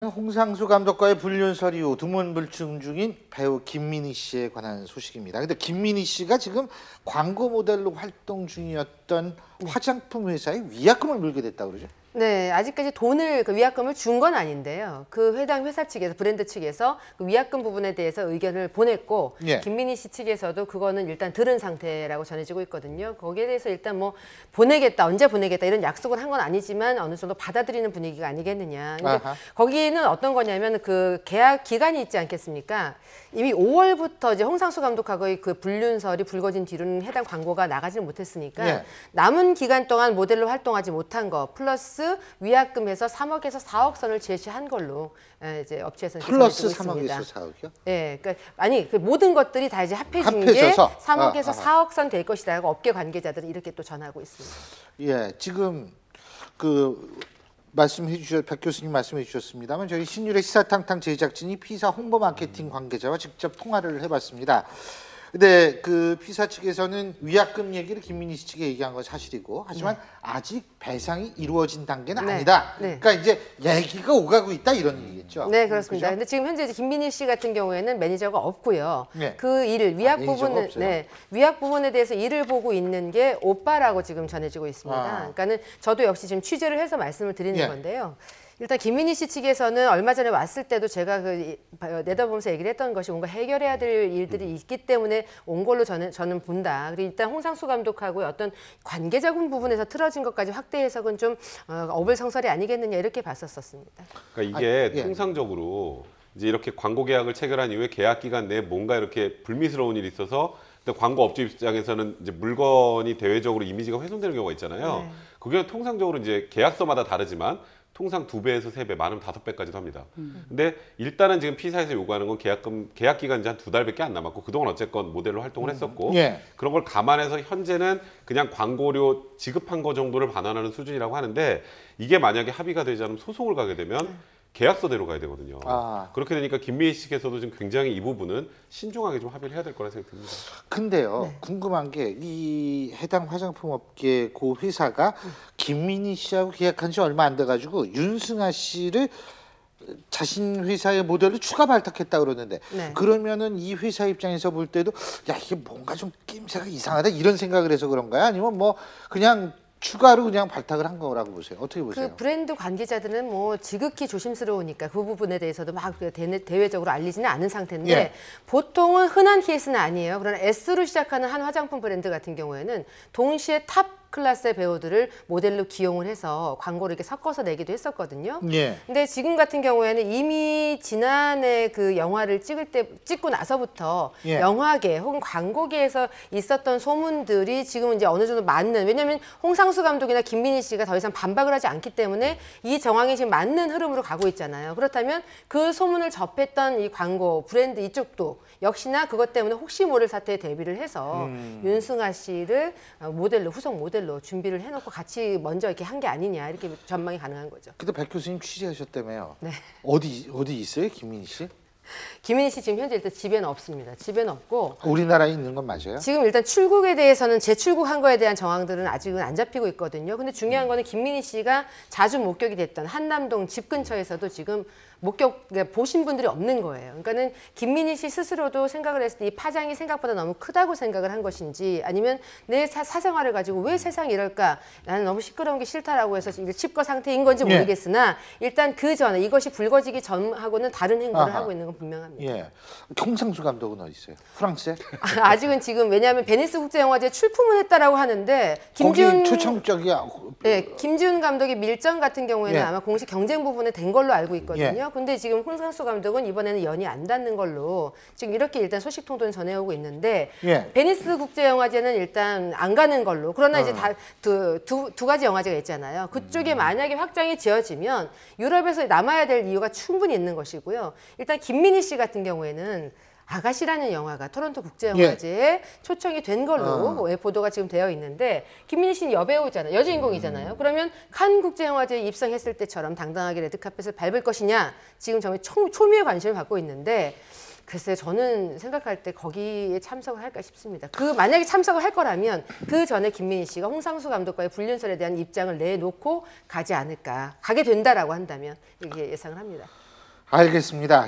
홍상수 감독과의 불륜설 이후 두문불출 중인 배우 김민희 씨에 관한 소식입니다. 근데 김민희 씨가 지금 광고 모델로 활동 중이었던 화장품 회사에 위약금을 물게 됐다고 그러죠? 네, 아직까지 돈을 위약금을 준 건 아닌데요. 그 해당 회사 측에서 브랜드 측에서 그 위약금 부분에 대해서 의견을 보냈고 예. 김민희 씨 측에서도 그거는 일단 들은 상태라고 전해지고 있거든요. 거기에 대해서 일단 뭐 보내겠다, 언제 보내겠다 이런 약속을 한 건 아니지만 어느 정도 받아들이는 분위기가 아니겠느냐. 근데 거기는 어떤 거냐면 그 계약 기간이 있지 않겠습니까? 이미 5월부터 이제 홍상수 감독하고의 그 불륜설이 불거진 뒤로는 해당 광고가 나가지는 못했으니까 예. 남은 기간 동안 모델로 활동하지 못한 거 플러스 위약금에서 3억에서 4억 선을 제시한 걸로 이제 업체에서는 플러스 전해지고 3억에서 있습니다. 4억이요? 네, 그러니까 아니 그 모든 것들이 다 이제 합해진 게 합해져서? 3억에서 4억 선 될 것이다라고 업계 관계자들은 이렇게 또 전하고 있습니다. 예, 지금 그 박 교수님 말씀해 주셨습니다만 저희 신율의 시사탕탕 제작진이 피사 홍보 마케팅 관계자와 직접 통화를 해봤습니다. 근데 그 피사 측에서는 위약금 얘기를 김민희 씨 측에 얘기한 건 사실이고 하지만 아직 배상이 이루어진 단계는 아니다. 그러니까 이제 얘기가 오가고 있다 이런 얘기겠죠. 네, 그렇습니다. 그죠? 근데 지금 현재 이제 김민희 씨 같은 경우에는 매니저가 없고요. 네. 그 일 위약 매니저가 부분은 없어요? 위약 부분에 대해서 일을 보고 있는 게 오빠라고 지금 전해지고 있습니다. 그러니까는 저도 역시 지금 취재를 해서 말씀을 드리는 건데요. 일단 김민희 씨 측에서는 얼마 전에 왔을 때도 제가 내다보면서 얘기를 했던 것이 뭔가 해결해야 될 일들이 있기 때문에 온 걸로 저는 본다. 그리고 일단 홍상수 감독하고 어떤 관계자분 부분에서 틀어진 것까지 확대 해석은 좀 어불성설이 아니겠느냐 이렇게 봤었습니다. 그러니까 이게 통상적으로 이제 이렇게 광고 계약을 체결한 이후에 계약 기간 내에 뭔가 이렇게 불미스러운 일이 있어서 광고 업체 입장에서는 이제 물건이 대외적으로 이미지가 훼손되는 경우가 있잖아요. 그게 통상적으로 이제 계약서마다 다르지만 통상 2배에서 3배, 많으면 5배까지도 합니다. 근데 일단은 지금 P사에서 요구하는 건 계약 기간이 한 2달밖에 안 남았고 그동안 어쨌건 모델로 활동을 했었고 그런 걸 감안해서 현재는 그냥 광고료 지급한 거 정도를 반환하는 수준이라고 하는데 이게 만약에 합의가 되지 않으면 소송을 가게 되면 계약서대로 가야 되거든요. 그렇게 되니까 김민희 씨께서도 지금 굉장히 이 부분은 신중하게 좀 합의를 해야 될 거라 생각이 듭니다. 근데요, 궁금한 게 이 해당 화장품 업계 그 회사가 김민희 씨하고 계약한 지 얼마 안 돼가지고 윤승아 씨를 자신 회사의 모델로 추가 발탁했다 그러는데 그러면은 이 회사 입장에서 볼 때도 야 이게 뭔가 좀 낌새가 이상하다 이런 생각을 해서 그런가요? 아니면 뭐 그냥 추가로 그냥 발탁을 한 거라고 보세요. 어떻게 보세요? 그 브랜드 관계자들은 뭐 지극히 조심스러우니까 그 부분에 대해서도 막 대외적으로 알리지는 않은 상태인데 보통은 흔한 케이스는 아니에요. 그러나 S로 시작하는 한 화장품 브랜드 같은 경우에는 동시에 탑 클래스의 배우들을 모델로 기용을 해서 광고를 이렇게 섞어서 내기도 했었거든요. 근데 지금 같은 경우에는 이미 지난해 그 영화를 찍고 나서부터 영화계 혹은 광고계에서 있었던 소문들이 지금 이제 어느 정도 맞는, 왜냐하면 홍상수 감독이나 김민희 씨가 더 이상 반박을 하지 않기 때문에 이 정황이 지금 맞는 흐름으로 가고 있잖아요. 그렇다면 그 소문을 접했던 이 광고 브랜드 이쪽도 역시나 그것 때문에 혹시 모를 사태에 대비를 해서 윤승아 씨를 모델로, 후속 모델로 준비를 해놓고 같이 먼저 이렇게 한 게 아니냐 이렇게 전망이 가능한 거죠. 근데 박 교수님 취재하셨다며요. 어디 있어요, 김민희 씨? 김민희 씨 지금 현재 일단 집에는 없습니다. 집에는 없고 우리나라에 있는 건 맞아요? 지금 일단 출국에 대해서는 재출국한 거에 대한 정황들은 아직은 안 잡히고 있거든요. 근데 중요한 거는 김민희 씨가 자주 목격이 됐던 한남동 집 근처에서도 지금 보신 분들이 없는 거예요. 그러니까는 김민희 씨 스스로도 생각을 했을 때 이 파장이 생각보다 너무 크다고 생각을 한 것인지 아니면 내 사생활을 가지고 왜 세상이 이럴까 나는 너무 시끄러운 게 싫다라고 해서 칩거 상태인 건지 모르겠으나 일단 그 전에 이것이 불거지기 전하고는 다른 행보를 하고 있는 건 분명합니다. 홍상수 감독은 어디 있어요? 프랑스에? 아직은 지금 왜냐하면 베니스 국제영화제 출품을 했다라고 하는데 거기 초청적이야. 김지훈 감독의 밀정 같은 경우에는 아마 공식 경쟁 부분에 된 걸로 알고 있거든요. 근데 지금 홍상수 감독은 이번에는 연이 안 닿는 걸로 지금 이렇게 일단 소식 통도는 전해오고 있는데 베니스 국제영화제는 일단 안 가는 걸로. 그러나 이제 다 두 가지 영화제가 있잖아요. 그쪽에 만약에 확장이 지어지면 유럽에서 남아야 될 이유가 충분히 있는 것이고요. 일단 김민희 씨 같은 경우에는 아가씨라는 영화가 토론토 국제영화제에 초청이 된 걸로 보도가 지금 되어 있는데 김민희 씨는 여배우잖아요. 여주인공이잖아요. 그러면 칸 국제영화제에 입성했을 때처럼 당당하게 레드카펫을 밟을 것이냐 지금 정말 초미의 관심을 받고 있는데 글쎄 저는 생각할 때 거기에 참석을 할까 싶습니다. 만약에 참석을 할 거라면 그 전에 김민희 씨가 홍상수 감독과의 불륜설에 대한 입장을 내놓고 가지 않을까. 가게 된다라고 한다면 이렇게 예상을 합니다. 알겠습니다.